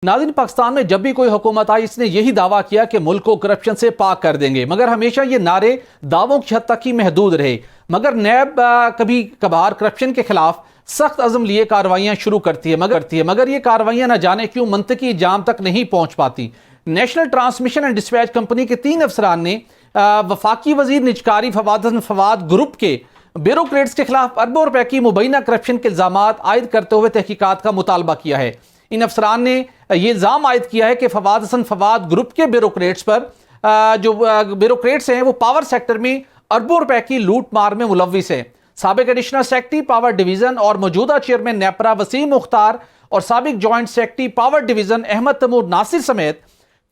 नाज़रीन, पाकिस्तान में जब भी कोई हुकूमत आई इसने यही दावा किया कि मुल्क को करप्शन से पाक कर देंगे, मगर हमेशा ये नारे दावों की हद तक ही महदूद रहे। मगर नैब कभी कभार करप्शन के खिलाफ सख्त अज़म लिए कार्रवाइयाँ शुरू करती है मगर ये कार्रवाइयाँ न जाने क्यों मंतकी जाम तक नहीं पहुँच पाती। National transmission and dispatch company के 3 अफसरान ने वफाकी वजीर निजकारी फवाद हसन फवाद ग्रुप के ब्यूरोक्रेट्स के खिलाफ अरबों रुपए की मुबैना करप्शन के इल्जामात आयद करते हुए तहकीकात का मुतालबा किया है। इन अफसरान ने ये इल्ज़ाम आयद किया है कि फवाद हसन फवाद ग्रुप के ब्यूरोक्रेट्स पर जो ब्यूरोक्रेट्स हैं वो पावर सेक्टर में अरबों रुपए की लूट मार में मुलव्विस हैं। साबिक एडिशनल सेक्रेटरी पावर डिवीज़न और मौजूदा चेयरमैन नेपरा वसीम मुख्तार और साबिक joint secretary power division Ahmed Taimur Nasir समेत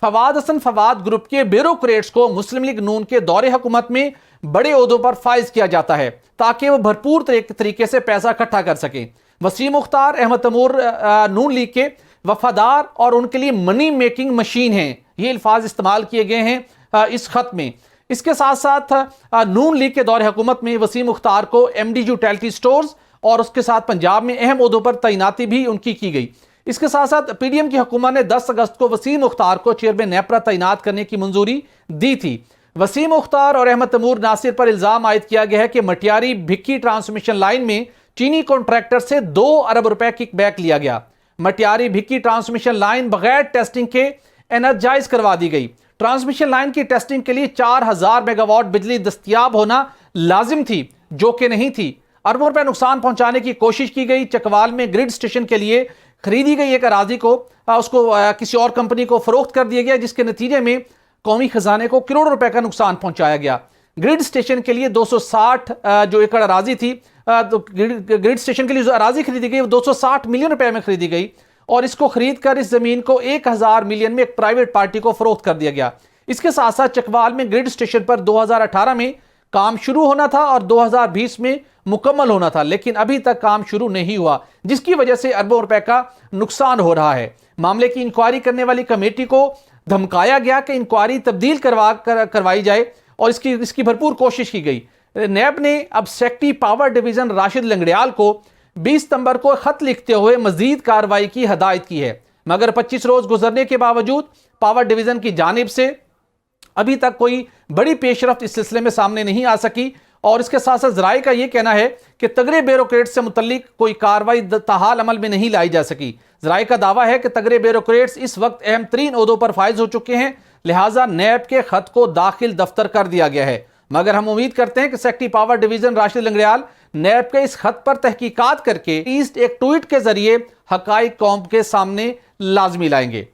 फवाद हसन फवाद ग्रुप के ब्यूरोक्रेट्स को मुस्लिम लीग नून के दौरे हुकूमत में बड़े ओहदों पर फाइज किया जाता है ताकि वो भरपूर तरीके से पैसा इकट्ठा कर सकें। वसीम मुख्तार अहमद तैमूर नून लीग के वफादार और उनके लिए मनी मेकिंग मशीन हैं, ये अल्फाज इस्तेमाल किए गए हैं इस खत में। इसके साथ साथ नून लीग के दौरे हुकूमत में वसीम मुख्तार को एमडी यूटिलिटी स्टोर्स और उसके साथ पंजाब में अहम ओहदों पर तैनाती भी उनकी की गई। इसके साथ साथ पीडीएम की हुकूमत ने 10 अगस्त को वसीम मुख्तार को चेयरमैन नेपरा तैनात करने की मंजूरी दी थी। वसीम मुख्तार और अहमद तैमूर नासिर पर इल्जाम आयद किया गया है कि मटियारी भिक्की ट्रांसमिशन लाइन में चीनी कॉन्ट्रैक्टर से 2 अरब रुपए किकबैक लिया गया। मटियारी भिक्की ट्रांसमिशन लाइन बगैर टेस्टिंग के एनर्जाइज करवा दी गई। ट्रांसमिशन लाइन की टेस्टिंग के लिए 4000 मेगावाट बिजली दस्तयाब होना लाजिम थी, जो कि नहीं थी। अरबों रुपए नुकसान पहुंचाने की कोशिश की गई। चकवाल में ग्रिड स्टेशन के लिए खरीदी गई एक अराजी को उसको किसी और कंपनी को फरोख्त कर दिया गया, जिसके नतीजे में कौमी खजाने को करोड़ों रुपए का नुकसान पहुंचाया गया। ग्रिड स्टेशन के लिए 260 जो एकड़ अराजी थी, तो ग्रिड स्टेशन के लिए जो अराजी खरीदी गई वो 260 मिलियन रुपए में खरीदी गई और इसको खरीद कर इस जमीन को 1000 मिलियन में एक प्राइवेट पार्टी को फरोख्त कर दिया गया। इसके साथ साथ चकवाल में ग्रिड स्टेशन पर 2018 में काम शुरू होना था और 2020 में मुकम्मल होना था, लेकिन अभी तक काम शुरू नहीं हुआ, जिसकी वजह से अरबों रुपए का नुकसान हो रहा है। मामले की इंक्वायरी करने वाली कमेटी को धमकाया गया कि इंक्वायरी तब्दील करवाई जाए और इसकी भरपूर कोशिश की गई। नैब ने अब secretary power division Rashid Langrial को 20 सितंबर को खत लिखते हुए मजीद कार्रवाई की हदायत की है, मगर 25 रोज गुजरने के बावजूद पावर डिवीजन की जानिब से अभी तक कोई बड़ी पेशरफ्त इस सिलसिले में सामने नहीं आ सकी। और इसके साथ साथ ज़राए का यह कहना है कि तगड़े ब्यूरोक्रेट्स से मुतल्लिक कोई कार्रवाई ताहाल अमल में नहीं लाई जा सकी। ज़राए का दावा है कि तगड़े ब्यूरोक्रेट्स इस वक्त अहम तरीन ओहदों पर फाइज हो चुके हैं, लिहाजा नैब के खत को दाखिल दफ्तर कर दिया गया है। मगर हम उम्मीद करते हैं कि secretary power division Rashid Langrial नैब के इस खत पर तहकीकात करके एक ट्वीट के जरिए हकाइक कौम के सामने लाजमी लाएंगे।